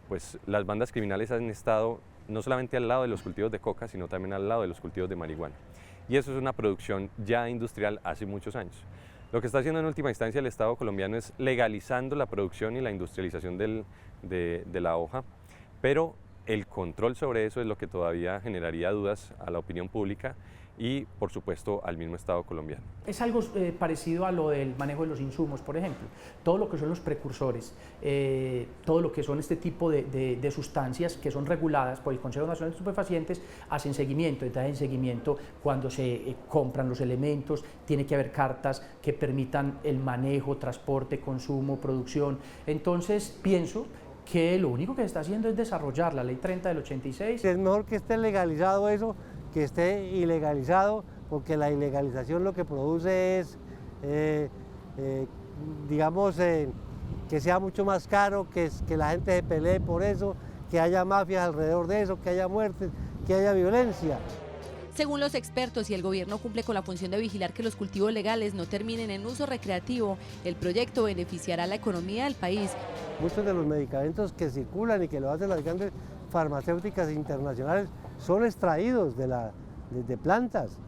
pues las bandas criminales han estado no solamente al lado de los cultivos de coca, sino también al lado de los cultivos de marihuana. Y eso es una producción ya industrial hace muchos años. Lo que está haciendo en última instancia el Estado colombiano es legalizando la producción y la industrialización de la hoja, pero el control sobre eso es lo que todavía generaría dudas a la opinión pública y, por supuesto, al mismo Estado colombiano. Es algo parecido a lo del manejo de los insumos, por ejemplo. Todo lo que son los precursores, todo lo que son este tipo de sustancias que son reguladas por el Consejo Nacional de Estupefacientes, hacen seguimiento. Entonces, en seguimiento, cuando se compran los elementos, tiene que haber cartas que permitan el manejo, transporte, consumo, producción. Entonces, pienso que lo único que se está haciendo es desarrollar la Ley 30 del 86. Es mejor que esté legalizado eso, que esté ilegalizado, porque la ilegalización lo que produce es, que sea mucho más caro, que la gente se pelee por eso, que haya mafias alrededor de eso, que haya muertes, que haya violencia. Según los expertos, si el gobierno cumple con la función de vigilar que los cultivos legales no terminen en uso recreativo, el proyecto beneficiará a la economía del país. Muchos de los medicamentos que circulan y que lo hacen las grandes farmacéuticas internacionales son extraídos de plantas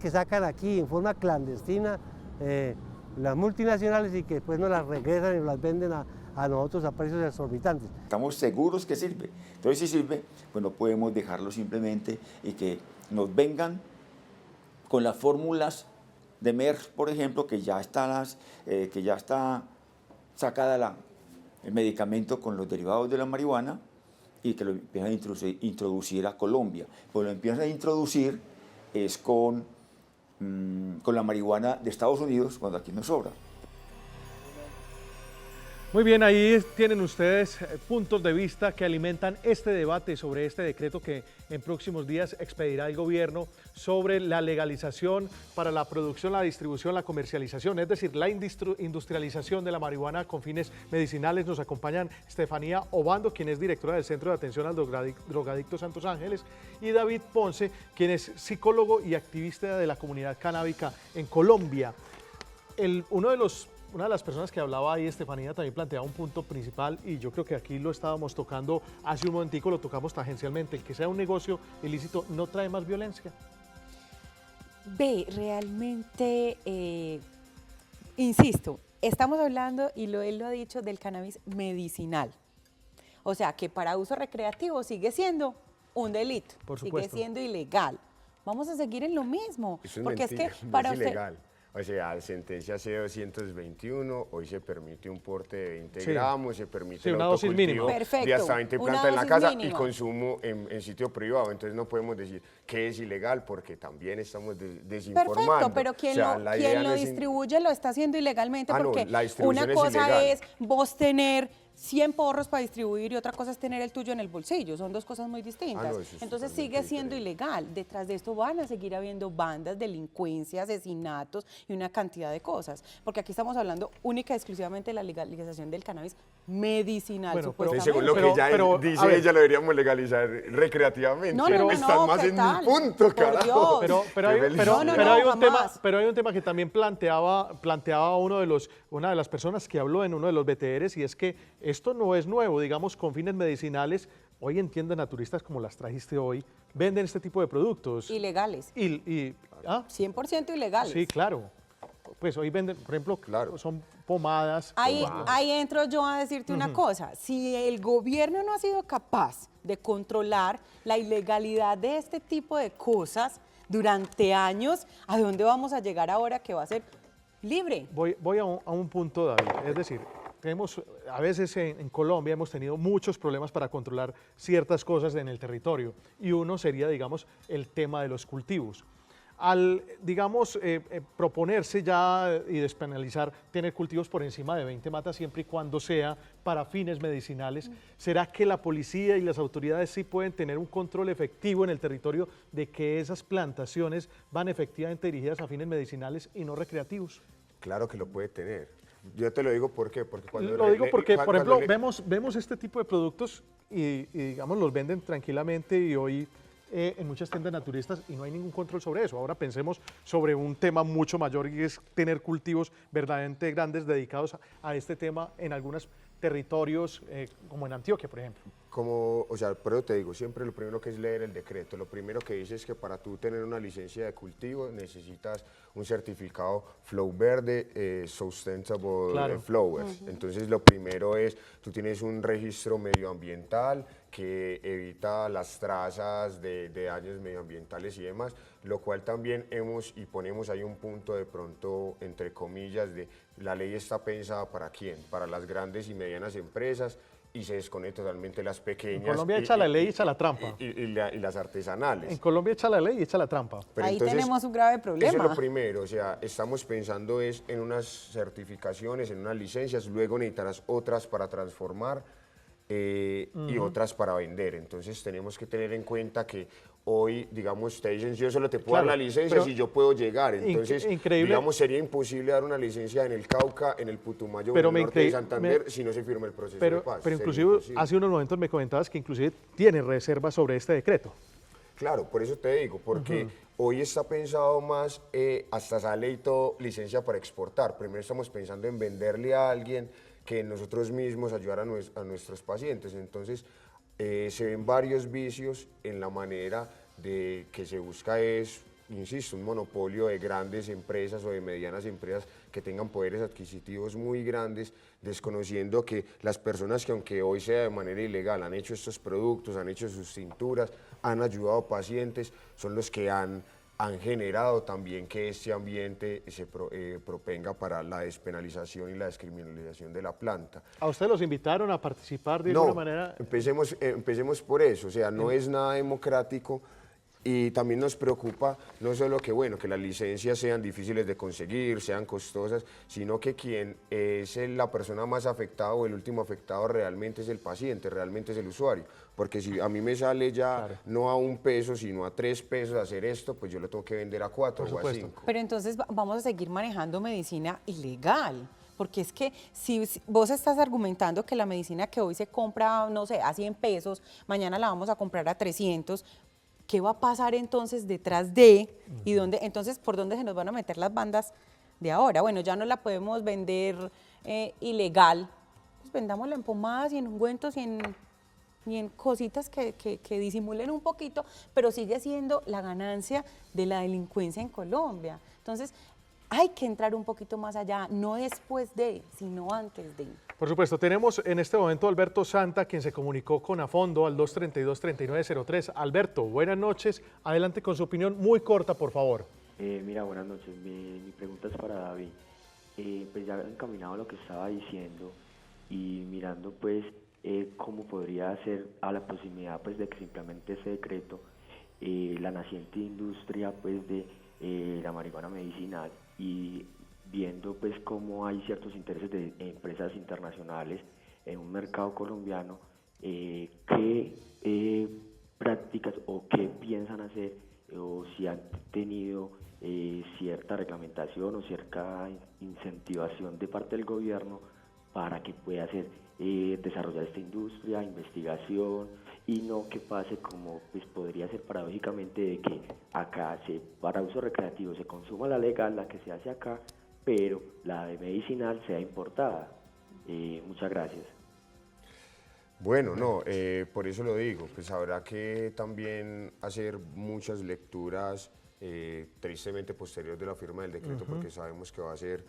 que sacan aquí en forma clandestina las multinacionales y que después nos las regresan y nos las venden a nosotros a precios exorbitantes. Estamos seguros que sirve. Entonces, si sirve, pues no podemos dejarlo simplemente y que nos vengan con las fórmulas de Merck, por ejemplo, que ya está sacada el medicamento con los derivados de la marihuana y que lo empiezan a introducir a Colombia. Pues lo empiezan a introducir es con la marihuana de Estados Unidos, cuando aquí nos sobra. Muy bien, ahí tienen ustedes puntos de vista que alimentan este debate sobre este decreto que en próximos días expedirá el gobierno sobre la legalización para la producción, la distribución, la comercialización, es decir, la industrialización de la marihuana con fines medicinales. Nos acompañan Estefanía Obando, quien es directora del Centro de Atención al Drogadicto Santos Ángeles, y David Ponce, quien es psicólogo y activista de la comunidad canábica en Colombia. Una de las personas que hablaba ahí, Estefanía, también planteaba un punto principal y yo creo que aquí lo estábamos tocando hace un momentico, lo tocamos tangencialmente. El que sea un negocio ilícito no trae más violencia. Realmente, insisto, estamos hablando, y él lo ha dicho, del cannabis medicinal. O sea, que para uso recreativo sigue siendo un delito, sigue siendo ilegal. Vamos a seguir en lo mismo. Eso es porque mentira, es que para es usted... ilegal. O sea, sentencia C-221, hoy se permite un porte de 20 Sí. gramos, se permite el una dosis mínima. autocultivo de hasta 20 plantas en la dosis casa mínima. y consumo en sitio privado. Entonces no podemos decir que es ilegal porque también estamos desinformando. Perfecto, pero quien O sea, lo distribuye lo está haciendo ilegalmente, no, porque la distribución una es cosa ilegal. es vos tener 100 porros para distribuir y otra cosa es tener el tuyo en el bolsillo, son dos cosas muy distintas. Ah, no, eso es Entonces totalmente sigue siendo ilegal. Detrás de esto van a seguir habiendo bandas, delincuencia, asesinatos y una cantidad de cosas, porque aquí estamos hablando única y exclusivamente de la legalización del cannabis medicinal, Bueno, supuestamente. Según lo que dice ella, lo deberíamos legalizar recreativamente. No, no, no, están no, más ¿qué en tal? mi punto, Por carajo. Dios. Pero hay un tema que también planteaba una de las personas que habló en uno de los BTRs, y es que esto no es nuevo, digamos, con fines medicinales. Hoy en tiendas naturistas como las trajiste hoy, venden este tipo de productos. Ilegales. 100% ilegales. Sí, claro. Pues hoy venden, por ejemplo, son pomadas. Ahí entro yo a decirte una cosa. Si el gobierno no ha sido capaz de controlar la ilegalidad de este tipo de cosas durante años, ¿a dónde vamos a llegar ahora que va a ser libre? Voy a un punto, David. Es decir, a veces en Colombia hemos tenido muchos problemas para controlar ciertas cosas en el territorio, y uno sería, digamos, el tema de los cultivos. Al, digamos, proponerse ya y despenalizar tener cultivos por encima de 20 matas siempre y cuando sea para fines medicinales, ¿será que la policía y las autoridades sí pueden tener un control efectivo en el territorio de que esas plantaciones van efectivamente dirigidas a fines medicinales y no recreativos? Claro que lo puede tener. Yo te lo digo porque cuando... Lo digo porque, por ejemplo, vemos este tipo de productos y, digamos, los venden tranquilamente y hoy en muchas tiendas naturistas y no hay ningún control sobre eso. Ahora pensemos sobre un tema mucho mayor, y es tener cultivos verdaderamente grandes dedicados a este tema en algunos territorios como en Antioquia, por ejemplo. Pero te digo, siempre lo primero que es leer el decreto. Lo primero que dice es que para tú tener una licencia de cultivo necesitas un certificado Flow Verde, Sustainable Flowers. Entonces lo primero es, tú tienes un registro medioambiental que evita las trazas de daños medioambientales y demás, lo cual también ponemos ahí un punto de pronto, entre comillas, de la ley está pensada ¿para quién? Para las grandes y medianas empresas, y se desconecta totalmente las pequeñas. En Colombia echa la ley y echa la trampa. Y las artesanales. En Colombia echa la ley y echa la trampa. Pero ahí entonces, tenemos un grave problema. Eso es lo primero, o sea, estamos pensando en unas certificaciones, en unas licencias, luego necesitarás otras para transformar y otras para vender. Entonces tenemos que tener en cuenta que hoy, digamos, te dicen, yo solo te puedo dar la licencia si yo puedo llegar. Entonces, digamos, sería imposible dar una licencia en el Cauca, en el Putumayo, en el norte de Santander, si no se firma el proceso de paz. Pero inclusive, hace unos momentos me comentabas que inclusive tiene reservas sobre este decreto. Claro, por eso te digo, porque hoy está pensado más, hasta sale y todo, licencia para exportar. Primero estamos pensando en venderle a alguien que nosotros mismos ayudar a nuestros pacientes. Entonces, se ven varios vicios en la manera de que se busca insisto, un monopolio de grandes empresas o de medianas empresas que tengan poderes adquisitivos muy grandes, desconociendo que las personas que, aunque hoy sea de manera ilegal, han hecho estos productos, han hecho sus cinturas, han ayudado a pacientes, son los que han generado también que este ambiente se propenga para la despenalización y la descriminalización de la planta. ¿A ustedes los invitaron a participar de alguna manera? Empecemos por eso, o sea, no es nada democrático. Y también nos preocupa no solo que las licencias sean difíciles de conseguir, sean costosas, sino que quien es la persona más afectada o el último afectado realmente es el paciente, realmente es el usuario. Porque si a mí me sale ya no a $1, sino a $3 hacer esto, pues yo lo tengo que vender a 4 o a 5. Pero entonces vamos a seguir manejando medicina ilegal. Porque es que si vos estás argumentando que la medicina que hoy se compra, no sé, a $100, mañana la vamos a comprar a 300, ¿qué va a pasar entonces detrás de? ¿Y dónde, entonces por dónde se nos van a meter las bandas de ahora? Bueno, ya no la podemos vender ilegal, pues vendámosla en pomadas y en ungüentos y en cositas que disimulen un poquito, pero sigue siendo la ganancia de la delincuencia en Colombia. Entonces, hay que entrar un poquito más allá, no después de, sino antes de. Por supuesto, tenemos en este momento a Alberto Santa, quien se comunicó con Afondo al 232-3903. Alberto, buenas noches. Adelante con su opinión muy corta, por favor. Mira, buenas noches. Mi pregunta es para David. Pues ya encaminado a lo que estaba diciendo y mirando pues cómo podría ser a la posibilidad pues de que se implemente ese decreto, la naciente industria pues de la marihuana medicinal, y viendo pues cómo hay ciertos intereses de empresas internacionales en un mercado colombiano, qué prácticas o qué piensan hacer, o si han tenido cierta reglamentación o cierta incentivación de parte del gobierno para que pueda hacer desarrollar esta industria, investigación, y no que pase como pues podría ser paradójicamente, de que acá para uso recreativo se consuma la legal, la que se hace acá, pero la de medicinal sea importada. Muchas gracias. Bueno, no, por eso lo digo, pues habrá que también hacer muchas lecturas tristemente posterior de la firma del decreto, porque sabemos que va a ser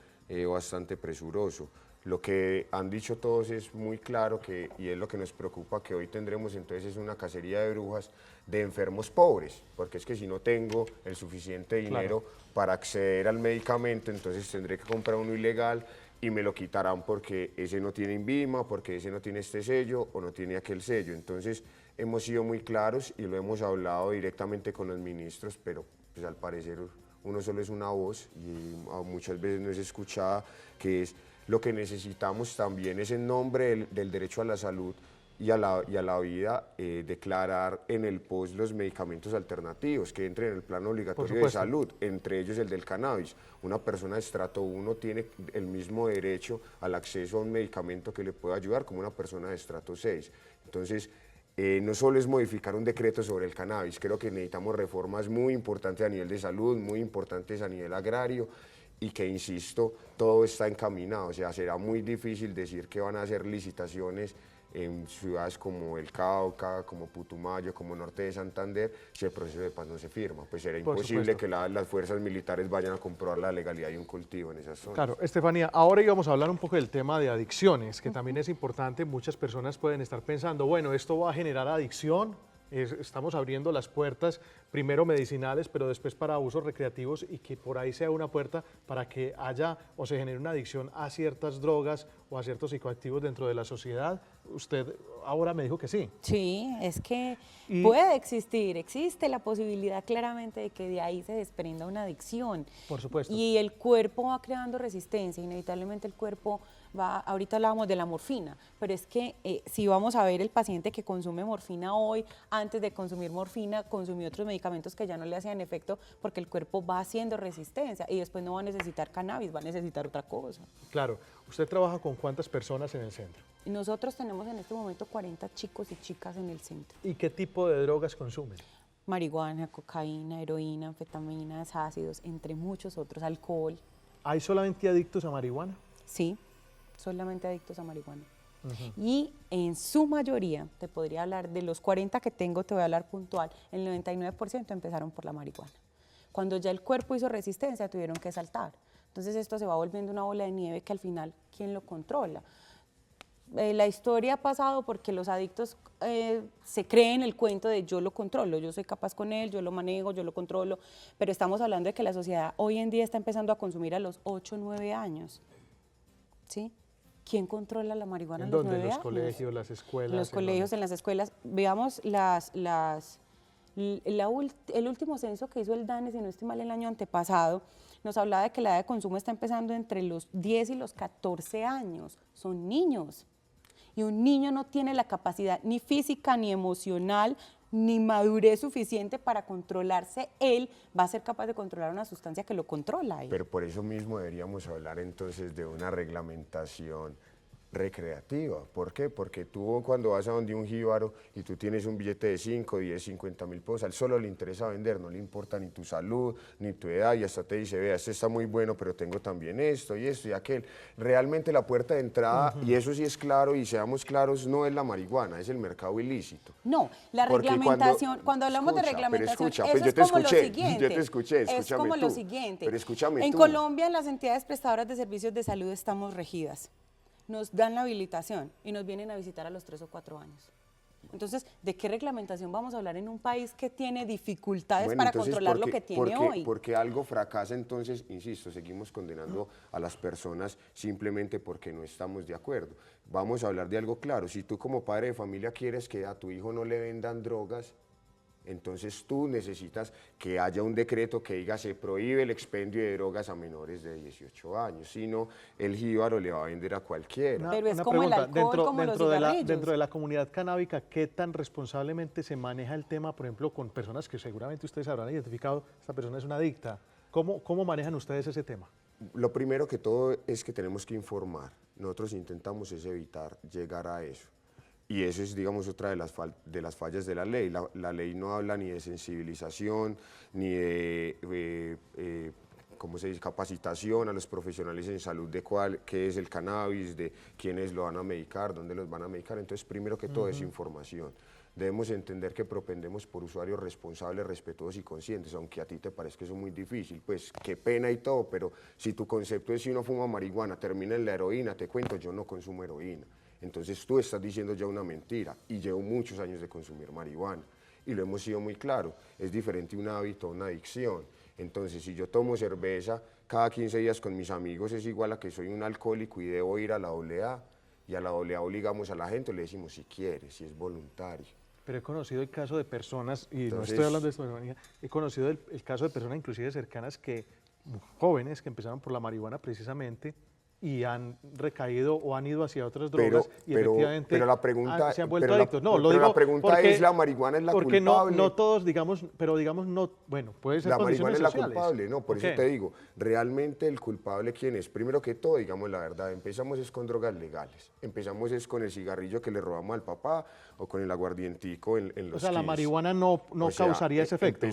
bastante presuroso. Lo que han dicho todos es muy claro, y es lo que nos preocupa, que hoy tendremos entonces una cacería de brujas de enfermos pobres, porque es que si no tengo el suficiente dinero para acceder al medicamento, entonces tendré que comprar uno ilegal y me lo quitarán porque ese no tiene INVIMA, porque ese no tiene este sello o no tiene aquel sello. Entonces hemos sido muy claros y lo hemos hablado directamente con los ministros, pero pues al parecer uno solo es una voz y muchas veces no es escuchada, que es lo que necesitamos también es en nombre del derecho a la salud y a la vida, declarar en el POS los medicamentos alternativos que entren en el plan obligatorio de salud, entre ellos el del cannabis. Una persona de estrato 1 tiene el mismo derecho al acceso a un medicamento que le pueda ayudar como una persona de estrato 6. Entonces, no solo es modificar un decreto sobre el cannabis, creo que necesitamos reformas muy importantes a nivel de salud, muy importantes a nivel agrario, y que, insisto, todo está encaminado. O sea, será muy difícil decir que van a hacer licitaciones en ciudades como El Cauca, como Putumayo, como Norte de Santander, si el proceso de paz no se firma. Pues será imposible que las fuerzas militares vayan a comprobar la legalidad de un cultivo en esas zonas. Claro, Estefanía, ahora íbamos a hablar un poco del tema de adicciones, que también es importante. Muchas personas pueden estar pensando, bueno, esto va a generar adicción. Estamos abriendo las puertas, primero medicinales, pero después para usos recreativos, y que por ahí sea una puerta para que haya o se genere una adicción a ciertas drogas o a ciertos psicoactivos dentro de la sociedad. Usted ahora me dijo que sí. Sí, es que puede existir, existe la posibilidad claramente de que de ahí se desprenda una adicción. Por supuesto. Y el cuerpo va creando resistencia, inevitablemente el cuerpo va, ahorita hablábamos de la morfina, pero es que si vamos a ver el paciente que consume morfina hoy, antes de consumir morfina, consumió otros medicamentos que ya no le hacían efecto porque el cuerpo va haciendo resistencia y después no va a necesitar cannabis, va a necesitar otra cosa. Claro. ¿Usted trabaja con cuántas personas en el centro? Nosotros tenemos en este momento 40 chicos y chicas en el centro. ¿Y qué tipo de drogas consumen? Marihuana, cocaína, heroína, anfetaminas, ácidos, entre muchos otros, alcohol. ¿Hay solamente adictos a marihuana? Sí, solamente adictos a marihuana. Y en su mayoría, te podría hablar de los 40 que tengo, te voy a hablar puntual, el 99% empezaron por la marihuana. Cuando ya el cuerpo hizo resistencia, tuvieron que saltar. Entonces esto se va volviendo una bola de nieve que al final, ¿quién lo controla? La historia ha pasado porque los adictos se creen el cuento de yo lo controlo, yo soy capaz con él, yo lo manejo, yo lo controlo, pero estamos hablando de que la sociedad hoy en día está empezando a consumir a los 8 o 9 años. ¿Sí? ¿Quién controla la marihuana a los 9 años? ¿En los colegios, las escuelas? En los colegios, en las escuelas. Veamos el último censo que hizo el DANE, si no estoy mal, el año antepasado, nos hablaba de que la edad de consumo está empezando entre los 10 y los 14 años. Son niños. Y un niño no tiene la capacidad ni física, ni emocional, ni madurez suficiente para controlarse. Él va a ser capaz de controlar una sustancia que lo controla. Pero por eso mismo deberíamos hablar entonces de una reglamentación recreativa. ¿Por qué? Porque tú cuando vas a donde un jíbaro y tú tienes un billete de 5, 10, 50 mil pesos, a él solo le interesa vender, no le importa ni tu salud, ni tu edad, y hasta te dice, vea, este está muy bueno, pero tengo también esto y aquel. Realmente la puerta de entrada, y eso sí es claro, y seamos claros, no es la marihuana, es el mercado ilícito. No, la reglamentación, cuando hablamos de reglamentación, eso es como lo siguiente. Yo te escuché, escúchame es como tú, lo siguiente. Pero escúchame en tú. Colombia, las entidades prestadoras de servicios de salud estamos regidas. Nos dan la habilitación y nos vienen a visitar a los 3 o 4 años. Entonces, ¿de qué reglamentación vamos a hablar en un país que tiene dificultades para controlar lo que tiene hoy? Porque algo fracasa, entonces, insisto, seguimos condenando a las personas simplemente porque no estamos de acuerdo. Vamos a hablar de algo claro. Si tú como padre de familia quieres que a tu hijo no le vendan drogas, Entonces tú necesitas que haya un decreto que diga se prohíbe el expendio de drogas a menores de 18 años, si no el jíbaro le va a vender a cualquiera. Pero es como el alcohol, como los cigarrillos. Dentro de la comunidad canábica, ¿qué tan responsablemente se maneja el tema, por ejemplo, con personas que seguramente ustedes habrán identificado, esta persona es una adicta? ¿Cómo manejan ustedes ese tema? Lo primero que todo es que tenemos que informar. Nosotros intentamos es evitar llegar a eso. Y eso es, digamos, otra de las fallas de la ley. La ley no habla ni de sensibilización, ni de ¿cómo se dice?, capacitación a los profesionales en salud de qué es el cannabis, de quiénes lo van a medicar, dónde los van a medicar. Entonces, primero que todo es información. Debemos entender que propendemos por usuarios responsables, respetuosos y conscientes, aunque a ti te parezca eso muy difícil, pues qué pena y todo, pero si tu concepto es si uno fuma marihuana, termina en la heroína, te cuento, yo no consumo heroína. Entonces tú estás diciendo ya una mentira y llevo muchos años de consumir marihuana y lo hemos sido muy claro, es diferente un hábito a una adicción. Entonces si yo tomo cerveza cada 15 días con mis amigos es igual a que soy un alcohólico y debo ir a la AA y a la AA obligamos a la gente, le decimos si quiere, si es voluntario. Pero he conocido el caso de personas, y Entonces, no estoy hablando de esto, he conocido el caso de personas inclusive cercanas jóvenes que empezaron por la marihuana precisamente y han recaído o han ido hacia otras drogas y efectivamente pero la pregunta, se han vuelto adictos. No, lo digo la pregunta porque, es, ¿la marihuana es la porque culpable? no todos, digamos, pero digamos, no, bueno, puede ser la condiciones marihuana es la sociales. culpable, no, por eso te digo, realmente el culpable ¿quién es? Primero que todo, digamos la verdad, empezamos es con drogas legales, empezamos es con el cigarrillo que le robamos al papá o con el aguardientico en los O sea, la 15. marihuana no causaría ese efecto.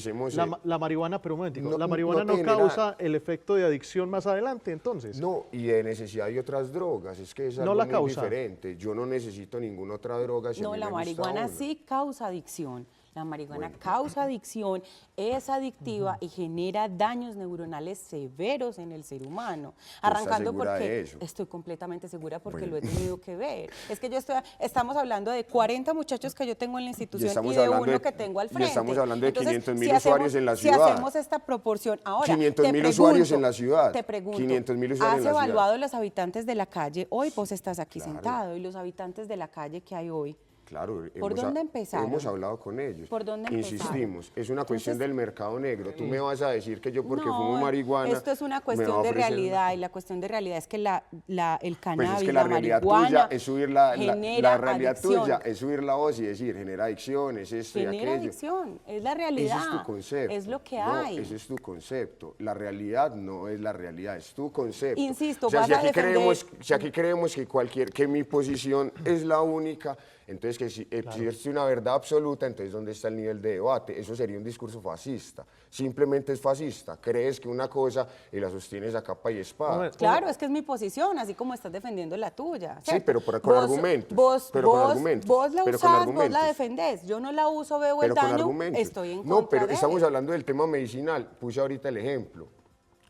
La marihuana, pero un momentico, la marihuana no causa el efecto de adicción más adelante, entonces. No, y de necesidad de otras drogas, es que es algo muy diferente. Yo no necesito ninguna otra droga. Si no, la marihuana sí causa adicción. La marihuana causa adicción, es adictiva y genera daños neuronales severos en el ser humano. Arrancando porque estoy completamente segura porque lo he tenido que ver. Es que estamos hablando de 40 muchachos que yo tengo en la institución y de uno que tengo al frente. Y estamos hablando de 500.000 si usuarios en la ciudad. Si hacemos esta proporción, ahora 500.000 usuarios en la ciudad. Te pregunto, 500.000 usuarios ¿has en la evaluado ciudad? los habitantes de la calle? Hoy vos estás aquí sentado y los habitantes de la calle que hay hoy. Claro, ¿Por dónde empezaron? Hemos hablado con ellos. ¿Por dónde Insistimos, es una cuestión del mercado negro. Tú me vas a decir que yo porque fumo marihuana... esto es una cuestión de realidad y la cuestión de realidad es que el cannabis, pues es que la realidad tuya es subir la realidad adicción. tuya es subir la voz y decir genera adicciones, esto y aquello. Genera adicción, es la realidad. Ese es tu concepto. Es lo que hay. No, ese es tu concepto. La realidad no es la realidad, es tu concepto. Insisto, o sea, vas a defender... si aquí creemos que mi posición es la única, entonces que si es una verdad absoluta, entonces ¿dónde está el nivel de debate? Eso sería un discurso fascista. Simplemente es fascista. Crees que una cosa y la sostienes a capa y espada. Claro, es que es mi posición, así como estás defendiendo la tuya. ¿cierto? Sí, pero con argumentos. Vos la usás, vos la defendés. defendés. Yo no la uso, veo el daño, estoy en contra. No, pero estamos hablando del tema medicinal. Puse ahorita el ejemplo.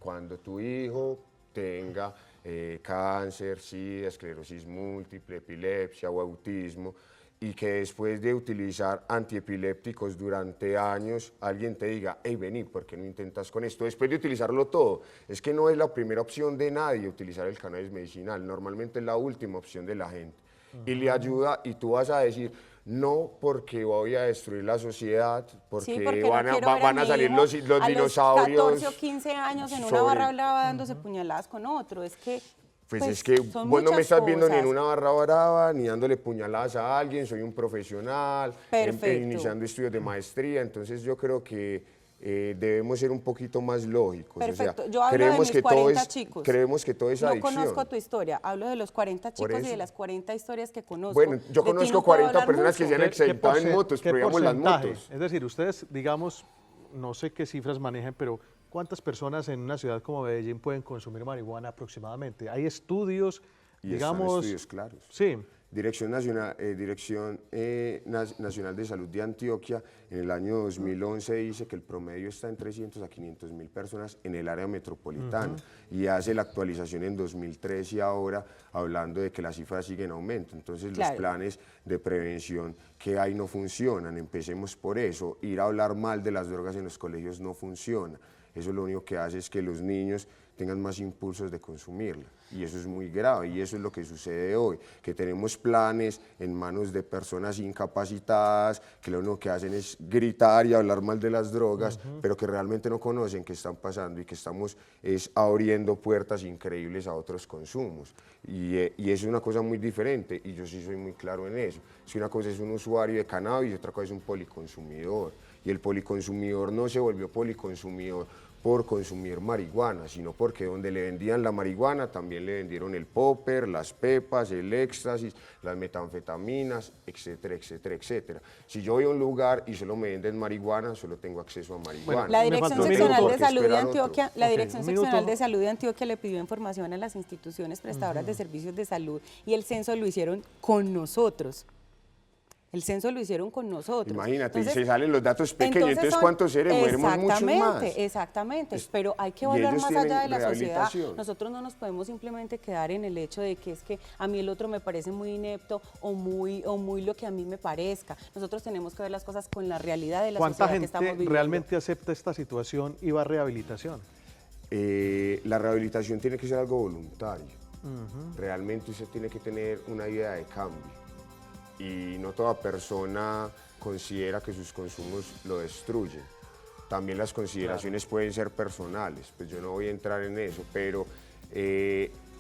Cuando tu hijo tenga cáncer, SIDA, esclerosis múltiple, epilepsia o autismo, y que después de utilizar antiepilépticos durante años, alguien te diga, hey, vení, ¿por qué no intentas con esto? Después de utilizarlo todo, es que no es la primera opción de nadie utilizar el cannabis medicinal, normalmente es la última opción de la gente. Y le ayuda, y tú vas a decir, no porque voy a destruir la sociedad, porque, van a salir los dinosaurios. A los 14 o 15 años en una barra brava dándose puñaladas con otro, es que... Pues es que vos no me estás viendo ni en una barra brava, ni dándole puñaladas a alguien, soy un profesional, iniciando estudios de maestría, entonces yo creo que debemos ser un poquito más lógicos. Perfecto, o sea, yo hablo de mis 40 chicos. Creemos que todo es adicción. No conozco tu historia, hablo de los 40 chicos y de las 40 historias que conozco. Bueno, yo conozco 40 personas que se han accidentado en motos, pero digamos las motos. Es decir, ustedes, digamos, no sé qué cifras manejan, pero ¿cuántas personas en una ciudad como Medellín pueden consumir marihuana aproximadamente? ¿Hay estudios, digamos? Están estudios claros. Sí. Dirección Nacional de Salud de Antioquia en el año 2011 dice que el promedio está en 300 a 500.000 personas en el área metropolitana y hace la actualización en 2013 ahora hablando de que las cifras siguen en aumento. Entonces los planes de prevención que hay no funcionan, empecemos por eso, ir a hablar mal de las drogas en los colegios no funciona. eso lo único que hace es que los niños tengan más impulsos de consumirla. Y eso es muy grave, y eso es lo que sucede hoy, que tenemos planes en manos de personas incapacitadas, que lo único que hacen es gritar y hablar mal de las drogas, pero que realmente no conocen qué están pasando y que estamos abriendo puertas increíbles a otros consumos. Y eso es una cosa muy diferente, y yo sí soy muy claro en eso. Si una cosa es un usuario de cannabis y otra cosa es un policonsumidor, y el policonsumidor no se volvió policonsumidor por consumir marihuana, sino porque donde le vendían la marihuana también le vendieron el popper, las pepas, el éxtasis, las metanfetaminas, etcétera, etcétera, etcétera. Si yo voy a un lugar y solo me venden marihuana, solo tengo acceso a marihuana. Bueno, la Dirección Seccional de Salud de Antioquia, la Dirección Seccional de Salud de Antioquia le pidió información a las instituciones prestadoras de servicios de salud y el censo lo hicieron con nosotros. El censo lo hicieron con nosotros. Imagínate, entonces, y se salen los datos pequeños, entonces ¿cuántos seres? Mueremos muchos más. Exactamente, pero hay que evaluar más allá de la sociedad. Nosotros no nos podemos simplemente quedar en el hecho de que es que a mí el otro me parece muy inepto o muy lo que a mí me parezca. Nosotros tenemos que ver las cosas con la realidad de la sociedad que estamos viviendo. ¿Cuánta gente realmente acepta esta situación y va a rehabilitación? La rehabilitación tiene que ser algo voluntario. Realmente usted tiene que tener una idea de cambio. Y no toda persona considera que sus consumos lo destruyen. También las consideraciones pueden ser personales, pues yo no voy a entrar en eso, pero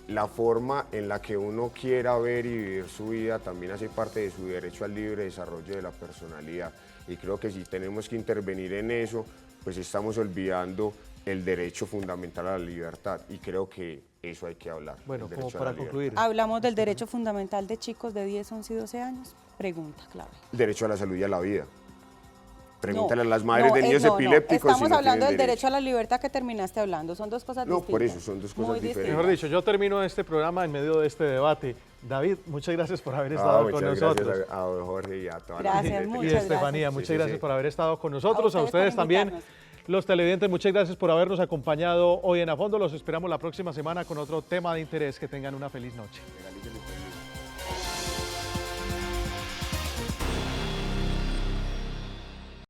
la forma en la que uno quiera ver y vivir su vida también hace parte de su derecho al libre desarrollo de la personalidad. Y creo que si tenemos que intervenir en eso, pues estamos olvidando el derecho fundamental a la libertad, y creo que eso hay que hablar. Bueno, como para concluir. Hablamos del derecho fundamental de chicos de 10, 11 y 12 años. Pregunta clave. El derecho a la salud y a la vida. Pregúntale a las madres de niños epilépticos. Estamos hablando del derecho a la libertad que terminaste hablando. Son dos cosas distintas. No, por eso, son dos cosas diferentes. Mejor dicho, yo termino este programa en medio de este debate. David, muchas gracias por haber estado con nosotros. Gracias a Jorge y a toda la gente. Y Estefanía, muchas gracias por haber estado con nosotros. A ustedes también. Los televidentes, muchas gracias por habernos acompañado hoy en A Fondo. Los esperamos la próxima semana con otro tema de interés. Que tengan una feliz noche.